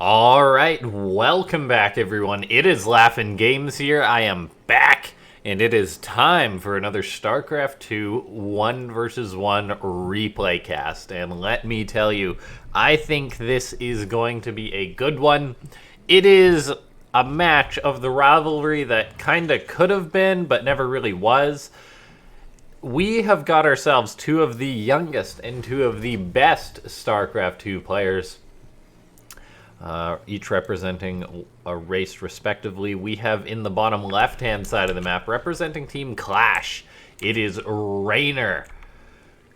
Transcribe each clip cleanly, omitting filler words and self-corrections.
Alright, welcome back everyone. It is LaughNgamez here. I am back, and it is time for another Starcraft 2 1 vs 1 replay cast. And let me tell you, I think this is going to be a good one. It is a match of the rivalry that kinda could have been, but never really was. We have got ourselves two of the youngest and two of the best Starcraft 2 players. Each representing a race respectively. We have in the bottom left-hand side of the map, representing Team Clash, it is Reynor,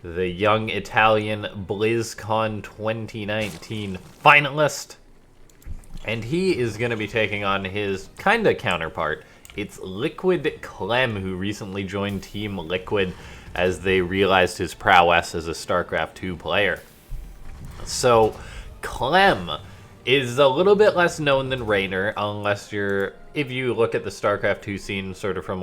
the young Italian BlizzCon 2019 finalist. And he is going to be taking on his kind of counterpart. It's Liquid Clem, who recently joined Team Liquid as they realized his prowess as a StarCraft 2 player. So, Clem is a little bit less known than Reynor, if you look at the StarCraft 2 scene sort of from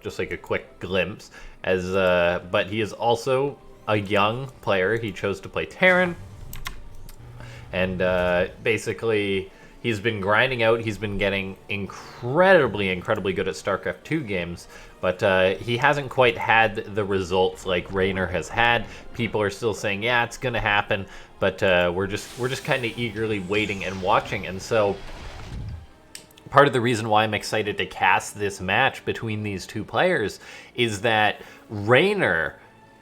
just like a quick glimpse, but he is also a young player. He chose to play Terran, and basically he's been grinding out. He's been getting incredibly good at StarCraft 2 games, but he hasn't quite had the results like Reynor has had. People are still saying, yeah, it's gonna happen, but we're just kind of eagerly waiting and watching. And so part of the reason why I'm excited to cast this match between these two players is that Reynor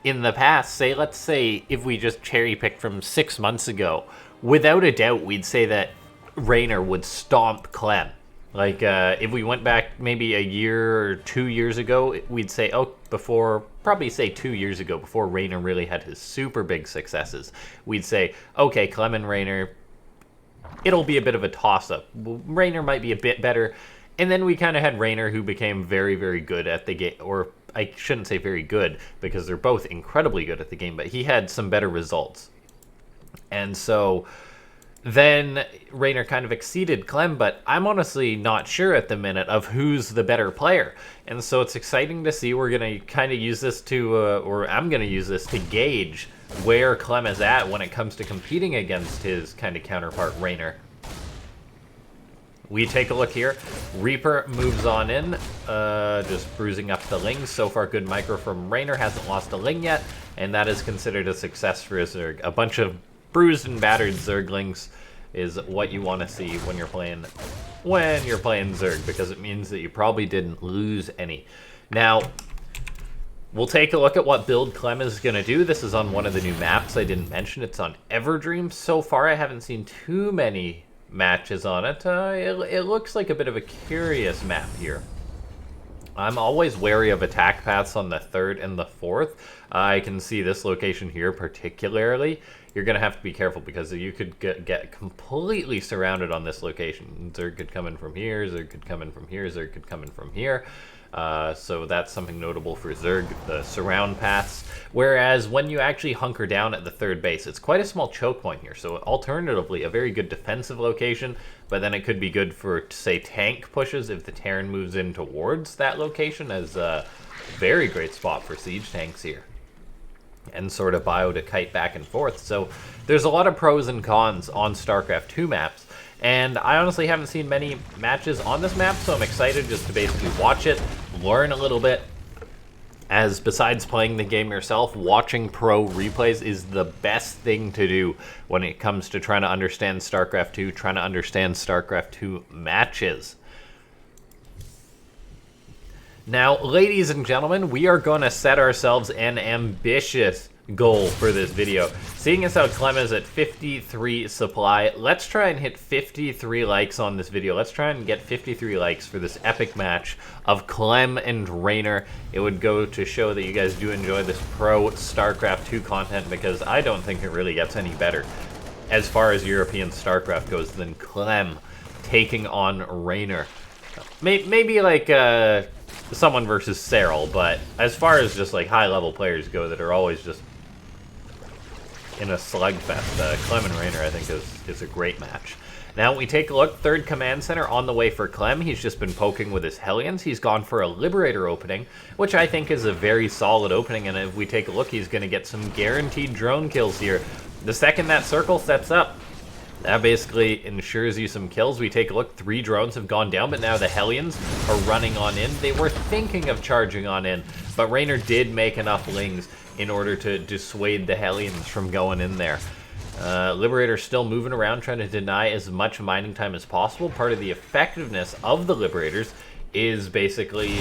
in the past, let's say if we just cherry picked from 6 months ago, without a doubt we'd say that Reynor would stomp Clem. Like, if we went back maybe a year or 2 years ago, we'd say, probably say 2 years ago, before Reynor really had his super big successes, we'd say, okay, Clem and Reynor, it'll be a bit of a toss-up. Reynor might be a bit better. And then we kind of had Reynor, who became very good at the game, or I shouldn't say very good, because they're both incredibly good at the game, but he had some better results. And so then Reynor kind of exceeded Clem, but I'm honestly not sure at the minute of who's the better player. And so it's exciting to see. We're going to kind of use this or I'm going to use this to gauge where Clem is at when it comes to competing against his kind of counterpart, Reynor. We take a look here. Reaper moves on in, just bruising up the Lings. So far, good micro from Reynor. Hasn't lost a Ling yet, and that is considered a success for his Zerg. A bunch of bruised and battered Zerglings is what you want to see when you're playing Zerg, because it means that you probably didn't lose any. Now, we'll take a look at what build Clem is going to do. This is on one of the new maps I didn't mention. It's on Everdream. So far, I haven't seen too many matches on it. It looks like a bit of a curious map here. I'm always wary of attack paths on the 3rd and the 4th. I can see this location here particularly. You're going to have to be careful because you could get completely surrounded on this location. Zerg could come in from here, Zerg could come in from here, Zerg could come in from here. So that's something notable for Zerg, the surround paths. Whereas when you actually hunker down at the 3rd base, it's quite a small choke point here. So alternatively, a very good defensive location, but then it could be good for, say, tank pushes if the Terran moves in towards that location, as a very great spot for siege tanks here. And sort of bio to kite back and forth. So there's a lot of pros and cons on StarCraft 2 maps. And I honestly haven't seen many matches on this map, so I'm excited just to basically watch it, learn a little bit. As besides playing the game yourself, watching pro replays is the best thing to do when it comes to trying to understand StarCraft 2, trying to understand StarCraft 2 matches. Now, ladies and gentlemen, we are going to set ourselves an ambitious goal for this video. Seeing as how Clem is at 53 supply, let's try and hit 53 likes on this video. Let's try and get 53 likes for this epic match of Clem and Reynor. It would go to show that you guys do enjoy this pro StarCraft 2 content, because I don't think it really gets any better as far as European StarCraft goes than Clem taking on Reynor. Maybe like someone versus Cyril, but as far as just like high-level players go that are always just in a slugfest, Clem and Reynor I think is a great match. Now we take a look, 3rd command center on the way for Clem. He's just been poking with his Hellions. He's gone for a Liberator opening, which I think is a very solid opening, and if we take a look, he's going to get some guaranteed drone kills here. The second that circle sets up, That basically ensures you some kills. We take a look, 3 drones have gone down, but now the Hellions are running on in. They were thinking of charging on in, but Reynor did make enough Lings in order to dissuade the Hellions from going in there. Liberator's still moving around, trying to deny as much mining time as possible. Part of the effectiveness of the Liberators is basically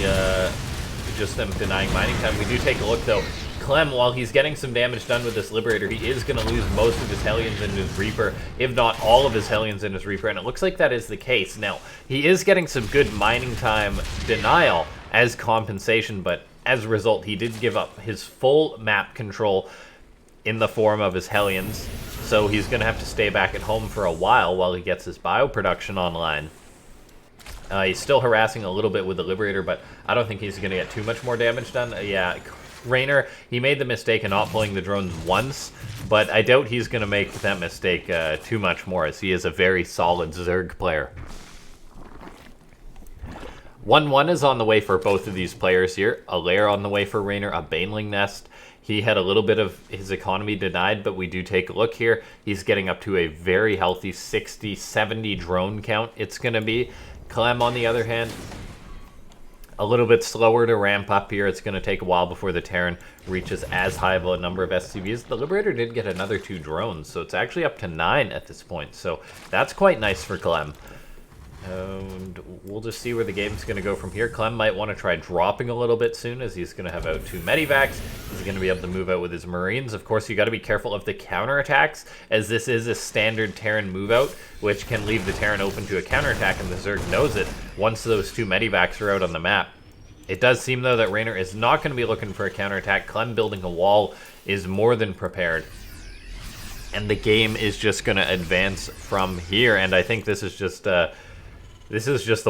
just them denying mining time. We do take a look, though. Clem, while he's getting some damage done with this Liberator, he is going to lose most of his Hellions and his Reaper, if not all of his Hellions and his Reaper, and it looks like that is the case. Now, he is getting some good mining time denial as compensation, but as a result, he did give up his full map control in the form of his Hellions, so he's going to have to stay back at home for a while he gets his bioproduction online. He's still harassing a little bit with the Liberator, but I don't think he's going to get too much more damage done. Yeah, Reynor, he made the mistake of not pulling the drones once, but I doubt he's going to make that mistake too much more, as he is a very solid Zerg player. 1-1 is on the way for both of these players here. A lair on the way for Reynor, a Baneling nest. He had a little bit of his economy denied, but we do take a look here. He's getting up to a very healthy 60, 70 drone count it's going to be. Clem, on the other hand, a little bit slower to ramp up here. It's going to take a while before the Terran reaches as high of a number of SCVs. The Liberator did get another 2 drones, so it's actually up to 9 at this point. So that's quite nice for Clem. And we'll just see where the game's going to go from here. Clem might want to try dropping a little bit soon, as he's going to have out 2 medivacs. He's going to be able to move out with his Marines. Of course, you got to be careful of the counterattacks, as this is a standard Terran move out, which can leave the Terran open to a counterattack, and the Zerg knows it once those 2 medivacs are out on the map. It does seem, though, that Reynor is not going to be looking for a counterattack. Clem building a wall is more than prepared, and the game is just going to advance from here. And I think this is just the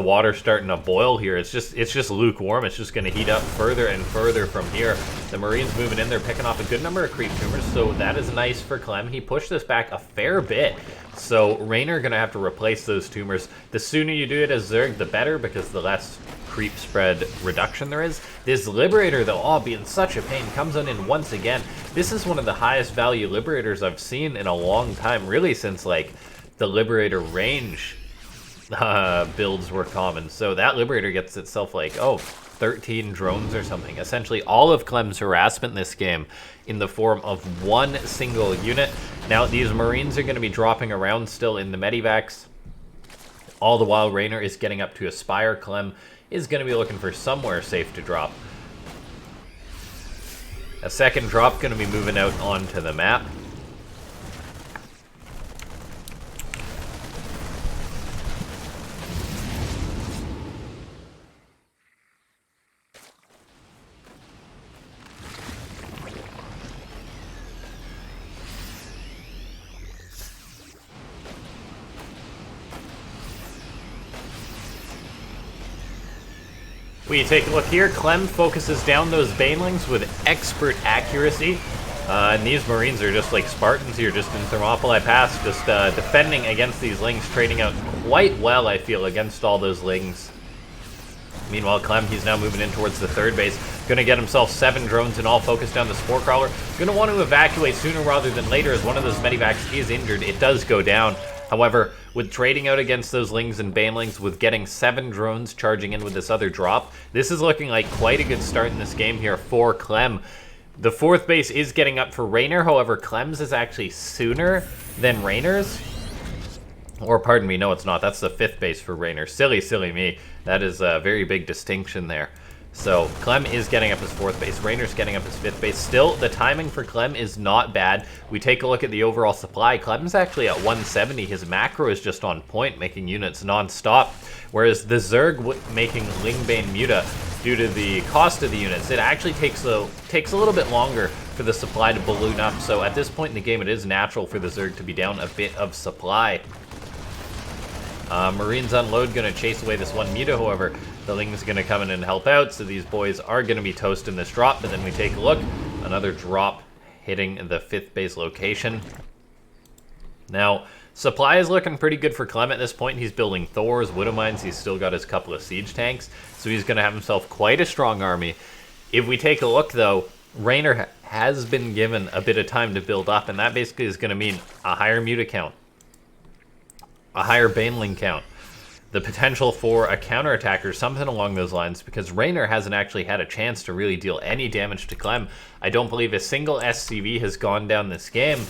water starting to boil here. It's just lukewarm. It's just going to heat up further and further from here. The Marines moving in. They're picking off a good number of creep tumors, so that is nice for Clem. He pushed this back a fair bit, so Reynor going to have to replace those tumors. The sooner you do it as Zerg, the better, because the less creep spread reduction there is. This Liberator, though, oh, being such a pain, comes on in once again. This is one of the highest value Liberators I've seen in a long time, really since, like, the Liberator range builds were common. So that Liberator gets itself like, 13 drones or something. Essentially all of Clem's harassment in this game in the form of one single unit. Now these Marines are going to be dropping around still in the medivacs. All the while Reynor is getting up to a Spire. Clem is going to be looking for somewhere safe to drop. A second drop going to be moving out onto the map. We take a look here. Clem focuses down those Banelings with expert accuracy. And these Marines are just like Spartans here, just in Thermopylae Pass, just defending against these Lings, trading out quite well, I feel, against all those Lings. Meanwhile, Clem, he's now moving in towards the third base. Going to get himself 7 drones and all focused down the Spore Crawler. Going to want to evacuate sooner rather than later, as one of those medivacs is injured. It does go down. However, with trading out against those Lings and Banelings, with getting 7 drones charging in with this other drop, this is looking like quite a good start in this game here for Clem. The 4th base is getting up for Reynor, however, Clem's is actually sooner than Reynor's. Or, pardon me, no it's not. That's the 5th base for Reynor. Silly, silly me. That is a very big distinction there. So, Clem is getting up his 4th base. Reynor's getting up his 5th base. Still, the timing for Clem is not bad. We take a look at the overall supply. Clem's actually at 170. His macro is just on point, making units non-stop. Whereas the Zerg making Lingbane Muta, due to the cost of the units, it actually takes a little bit longer for the supply to balloon up. So, at this point in the game, it is natural for the Zerg to be down a bit of supply. Marines unload, going to chase away this one Muta, however, the Ling's going to come in and help out, so these boys are going to be toasting this drop, but then we take a look, another drop hitting the 5th base location. Now, supply is looking pretty good for Clem at this point. He's building Thors, Widowmines, he's still got his couple of siege tanks, so he's going to have himself quite a strong army. If we take a look, though, Reynor has been given a bit of time to build up, and that basically is going to mean a higher Muta count. a higher Baneling count, the potential for a counterattack or something along those lines, because Reynor hasn't actually had a chance to really deal any damage to Clem. I don't believe a single SCV has gone down this game.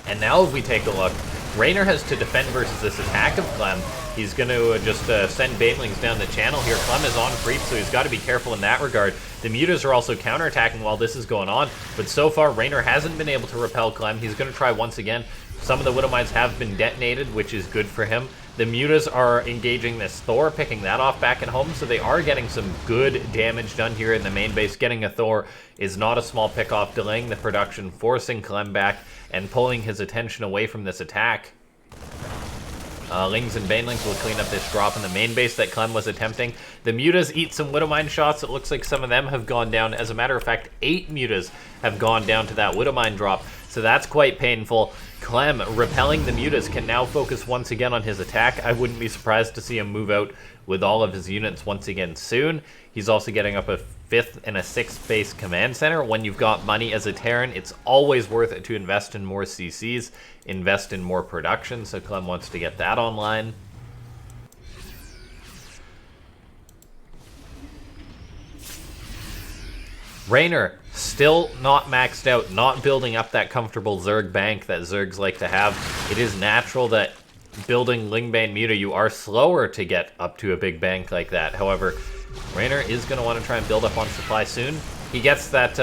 And now if we take a look, Reynor has to defend versus this attack of Clem. He's going to just send Banelings down the channel here. Clem is on creep, so he's got to be careful in that regard. The Mutas are also counterattacking while this is going on, but so far Reynor hasn't been able to repel Clem. He's going to try once again. Some of the Widow Mines have been detonated, which is good for him. The Mutas are engaging this Thor, picking that off back at home, so they are getting some good damage done here in the main base. Getting a Thor is not a small pick-off, delaying the production, forcing Clem back, and pulling his attention away from this attack. Lings and Banelings will clean up this drop in the main base that Clem was attempting. The Mutas eat some Widowmine shots. It looks like some of them have gone down. As a matter of fact, 8 Mutas have gone down to that Widowmine drop, so that's quite painful. Clem, repelling the Mutas, can now focus once again on his attack. I wouldn't be surprised to see him move out with all of his units once again soon. He's also getting up a 5th and a 6th base command center. When you've got money as a Terran, it's always worth it to invest in more CCs, invest in more production, so Clem wants to get that online. Reynor, still not maxed out, not building up that comfortable Zerg bank that Zergs like to have. It is natural that building Lingbane Muta, you are slower to get up to a big bank like that. However, Reynor is going to want to try and build up on supply soon. He gets that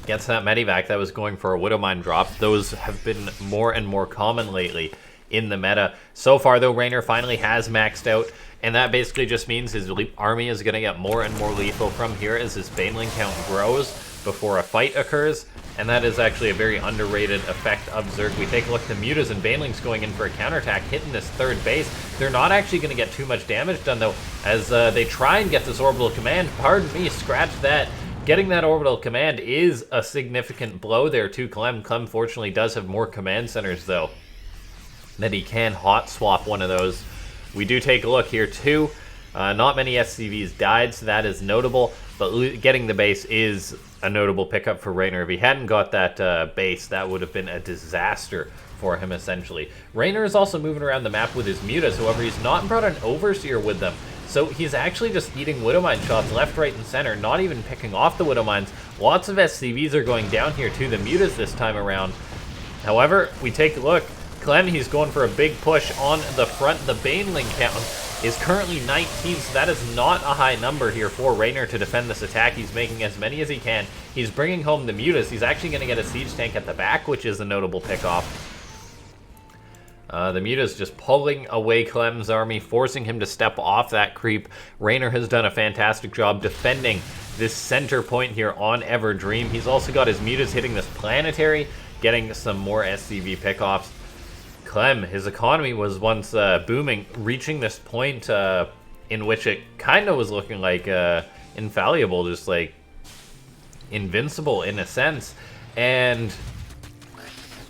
Medivac that was going for a Widowmine drop. Those have been more and more common lately in the meta. So far, though, Reynor finally has maxed out, and that basically just means his army is going to get more and more lethal from here as his Baneling count grows before a fight occurs, and that is actually a very underrated effect of Zerg. We take a look at the Mutas and Banelings going in for a counterattack, hitting this 3rd base. They're not actually going to get too much damage done, though, as they try and get this orbital command. Pardon me, scratch that. Getting that orbital command is a significant blow there to Clem. Clem, fortunately, does have more command centers, though, that he can hot swap one of those. We do take a look here, too. Not many SCVs died, so that is notable, but getting the base is a notable pickup for Reynor. If he hadn't got that base, that would have been a disaster for him, essentially. Reynor is also moving around the map with his Mutas, however, he's not brought an Overseer with them, so he's actually just eating Widowmine shots left, right, and center, not even picking off the Widowmines. Lots of SCVs are going down here to the Mutas this time around. However, we take a look. Clem, he's going for a big push on the front. The Baneling count is currently 19, so that is not a high number here for Reynor to defend this attack. He's making as many as he can. He's bringing home the Mutas. He's actually going to get a siege tank at the back, which is a notable pickoff. The Mutas just pulling away Clem's army, forcing him to step off that creep. Reynor has done a fantastic job defending this center point here on Everdream. He's also got his Mutas hitting this planetary, getting some more SCV pickoffs. Clem, his economy was once booming, reaching this point in which it kind of was looking like infallible, just like invincible in a sense. And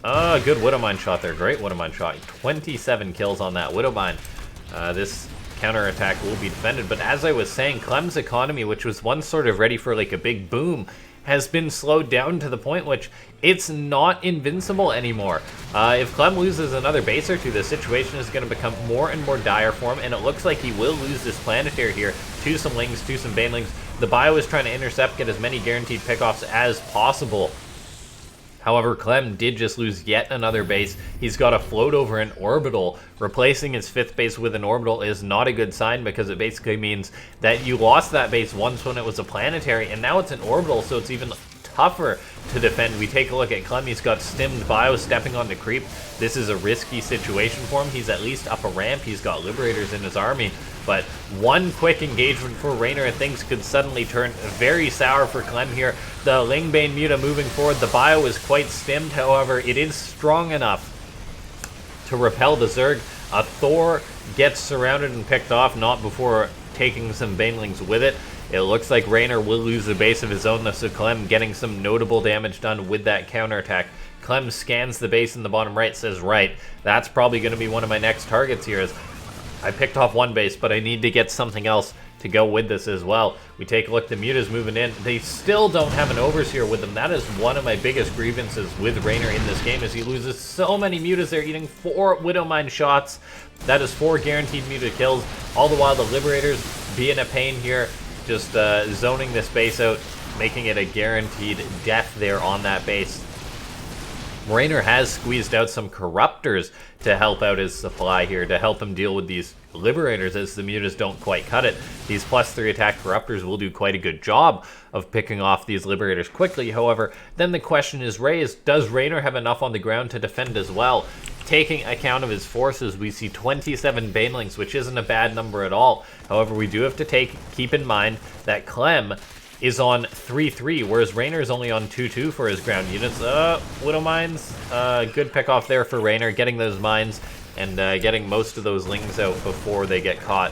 good Widowmine shot there. Great Widowmine shot. 27 kills on that Widowmine. This counterattack will be defended. But as I was saying, Clem's economy, which was once sort of ready for like a big boom, has been slowed down to the point which it's not invincible anymore. If Clem loses another base or two, the situation is going to become more and more dire for him, and it looks like he will lose this planetary here to some Lings, to some Banelings. The Bio is trying to intercept, get as many guaranteed pickoffs as possible. However, Clem did just lose yet another base. He's got to float over an orbital. Replacing his 5th base with an orbital is not a good sign, because it basically means that you lost that base once when it was a planetary, and now it's an orbital, so it's even tougher to defend. We take a look at Clem. He's got stimmed Bio stepping on the creep. This is a risky situation for him. He's at least up a ramp. He's got Liberators in his army. But one quick engagement for Reynor and things could suddenly turn very sour for Clem here. The Lingbane Muta moving forward. The Bio is quite stimmed, however, it is strong enough to repel the Zerg. A Thor gets surrounded and picked off, not before taking some Banelings with it. It looks like Reynor will lose a base of his own, though, so Clem getting some notable damage done with that counterattack. Clem scans the base in the bottom right, says, right, that's probably going to be one of my next targets here. Is I picked off one base, but I need to get something else to go with this as well. We take a look, the Muta's moving in. They still don't have an Overseer with them. That is one of my biggest grievances with Reynor in this game, is he loses so many Mutas. They're eating 4 Widowmine shots. That is 4 guaranteed Muta kills. All the while the Liberators being a pain here, just zoning this base out, making it a guaranteed death there on that base. Reynor has squeezed out some Corruptors to help out his supply here, to help him deal with these Liberators, as the Mutas don't quite cut it. These +3 attack Corruptors will do quite a good job of picking off these Liberators quickly. However, then the question is raised, does Reynor have enough on the ground to defend as well? Taking account of his forces, we see 27 Banelings, which isn't a bad number at all. However, we do have to keep in mind that Clem is on 3-3, whereas Reynor is only on 2-2 for his ground units. Widow Mines, good pick off there for Reynor, getting those mines and getting most of those lings out before they get caught.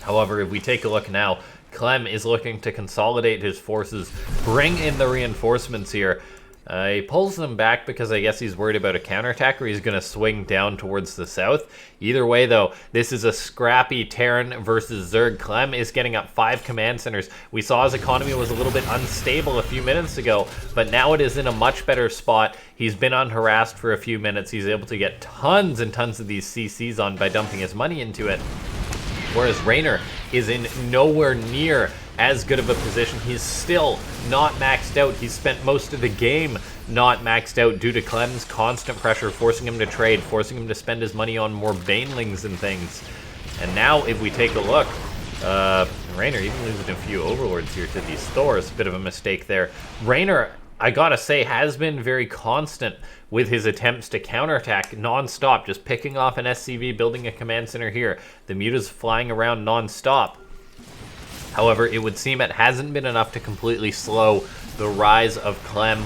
However, if we take a look now, Clem is looking to consolidate his forces, bring in the reinforcements here. He pulls them back because I guess he's worried about a counterattack, or he's going to swing down towards the south. Either way, though, this is a scrappy Terran versus Zerg. Clem is getting up 5 command centers. We saw his economy was a little bit unstable a few minutes ago, but now it is in a much better spot. He's been unharassed for a few minutes. He's able to get tons and tons of these CCs on by dumping his money into it. Whereas Reynor is in nowhere near as good of a position. He's still not maxed out. He's spent most of the game not maxed out due to Clem's constant pressure, forcing him to trade, forcing him to spend his money on more Banelings and things. And now, if we take a look, Reynor even losing a few Overlords here to these Thors. Bit of a mistake there. Reynor, I gotta say, has been very constant with his attempts to counterattack non-stop, just picking off an SCV, building a command center here. The Muta's flying around non-stop. However, it would seem it hasn't been enough to completely slow the rise of Clem.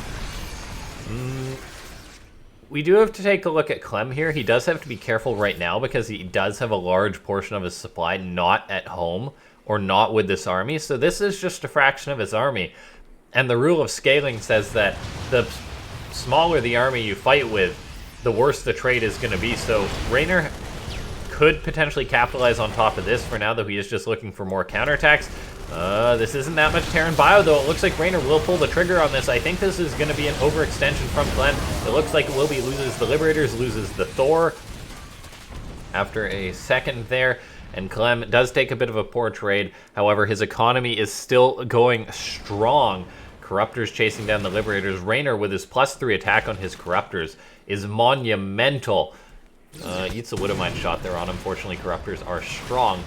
We do have to take a look at Clem here. He does have to be careful right now because he does have a large portion of his supply not at home or not with this army. So this is just a fraction of his army. And the rule of scaling says that the smaller the army you fight with, the worse the trade is going to be. So Reynor could potentially capitalize on top of this. For now, though, he is just looking for more counterattacks. This isn't that much Terran bio, though. It looks like Reynor will pull the trigger on this. I think this is going to be an overextension from Clem. It looks like it will be. Loses the Liberators, loses the Thor after a second there. And Clem does take a bit of a poor trade. However, his economy is still going strong. Corruptors chasing down the Liberators. Reynor, with his +3 attack on his Corruptors, is monumental. Eats a Widowmine shot there on. Unfortunately, Corruptors are strong.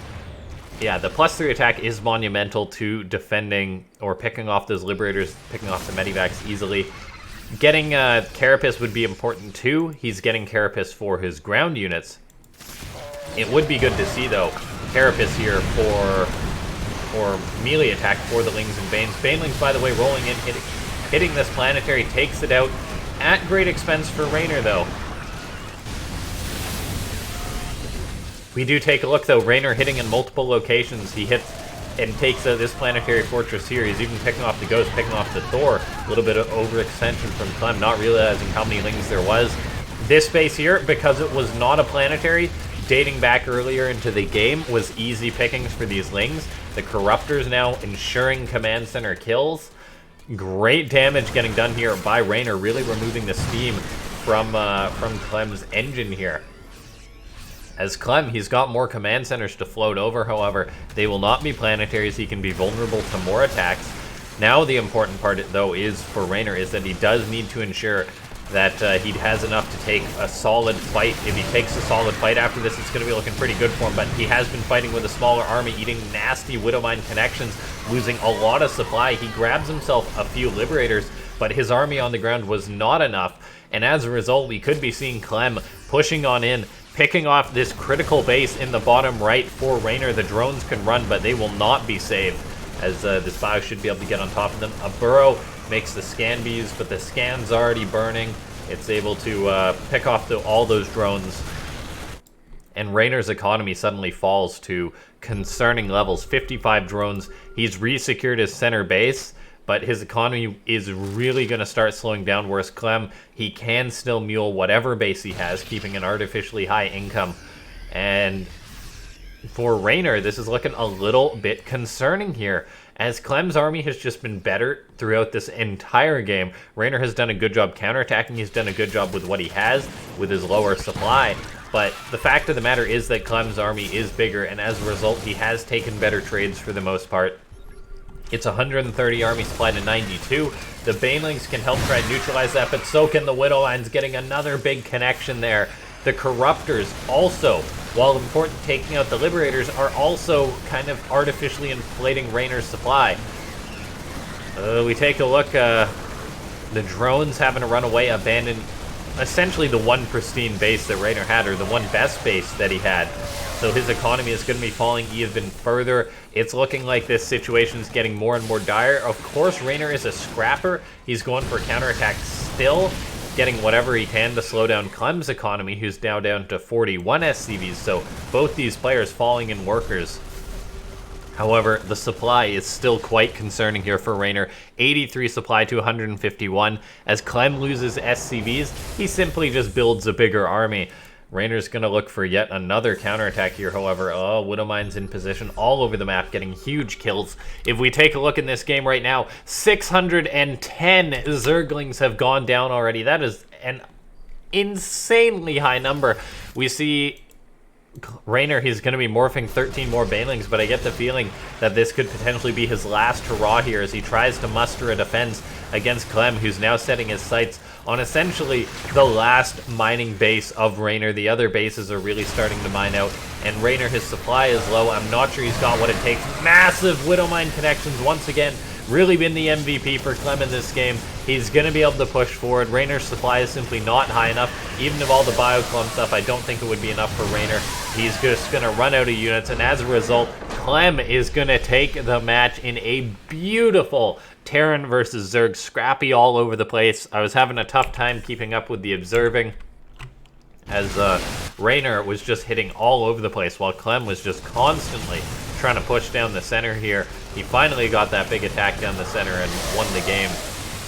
Yeah, the +3 attack is monumental to defending or picking off those Liberators, picking off the Medivacs easily. Getting Carapace would be important too. He's getting Carapace for his ground units. It would be good to see, though, Carapace here for melee attack for the Lings and Banes. Banelings, by the way, rolling in, hitting this planetary, takes it out at great expense for Reynor, though. We do take a look, though. Reynor hitting in multiple locations. He hits and takes this planetary fortress here. He's even picking off the Ghost, picking off the Thor. A little bit of overextension from Clem, not realizing how many Lings there was. This base here, because it was not a planetary, dating back earlier into the game, was easy pickings for these Lings. The Corruptors now ensuring command center kills. Great damage getting done here by Reynor, really removing the steam from Clem's engine here. As Clem, he's got more command centers to float over. However, they will not be planetaries. He can be vulnerable to more attacks. Now the important part, though, is for Reynor, is that he does need to ensure that he has enough to take a solid fight. If he takes a solid fight after this, it's going to be looking pretty good for him. But he has been fighting with a smaller army, eating nasty Widowmine connections, losing a lot of supply. He grabs himself a few Liberators, but his army on the ground was not enough. And as a result, we could be seeing Clem pushing on in, picking off this critical base in the bottom right for Reynor. The drones can run, but they will not be saved, as this bio should be able to get on top of them. A burrow makes the scan bees, but the scan's already burning. It's able to pick off all those drones. And Reynor's economy suddenly falls to concerning levels. 55 drones. He's resecured his center base, but his economy is really going to start slowing down, whereas Clem, he can still mule whatever base he has, keeping an artificially high income. And for Reynor, this is looking a little bit concerning here, as Clem's army has just been better throughout this entire game. Reynor has done a good job counterattacking. He's done a good job with what he has, with his lower supply. But the fact of the matter is that Clem's army is bigger, and as a result, he has taken better trades for the most part. It's 130 army supply to 92. The Banelings can help try and neutralize that, but so can the Widowmines, getting another big connection there. The Corruptors also, while important taking out the Liberators, are also kind of artificially inflating Reynor's supply. We take a look, the drones having to run away, abandon essentially the one pristine base that Reynor had, or the one best base that he had. So his economy is going to be falling even further. It's looking like this situation is getting more and more dire. Of course, Reynor is a scrapper. He's going for counterattack still, getting whatever he can to slow down Clem's economy, who's now down to 41 SCVs. So both these players falling in workers. However, the supply is still quite concerning here for Reynor. 83 supply to 151. As Clem loses SCVs, he simply just builds a bigger army. Reynor's going to look for yet another counterattack here, however. Oh, Widowmine's in position all over the map, getting huge kills. If we take a look in this game right now, 610 Zerglings have gone down already. That is an insanely high number. We see Reynor, he's going to be morphing 13 more Banelings, but I get the feeling that this could potentially be his last hurrah here as he tries to muster a defense against Clem, who's now setting his sights on essentially the last mining base of Reynor. The other bases are really starting to mine out, and Reynor, his supply is low. I'm not sure he's got what it takes. Massive Widowmine connections once again. Really been the MVP for Clem in this game. He's going to be able to push forward. Reynor's supply is simply not high enough. Even if all the Bioclum stuff, I don't think it would be enough for Reynor. He's just going to run out of units, and as a result, Clem is going to take the match in a beautiful Terran versus Zerg, scrappy all over the place. I was having a tough time keeping up with the observing, as Reynor was just hitting all over the place, while Clem was just constantly trying to push down the center here. He finally got that big attack down the center and won the game.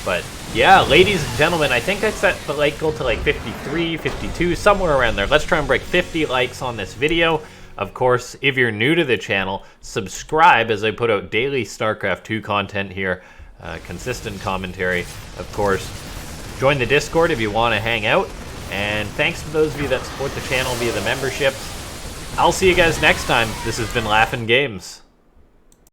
But yeah, ladies and gentlemen, I think I set the like goal to like 53, 52, somewhere around there. Let's try and break 50 likes on this video. Of course, if you're new to the channel, subscribe, as I put out daily StarCraft 2 content here, consistent commentary. Of course, join the Discord if you want to hang out. And thanks to those of you that support the channel via the memberships. I'll see you guys next time. This has been LaughNgamez.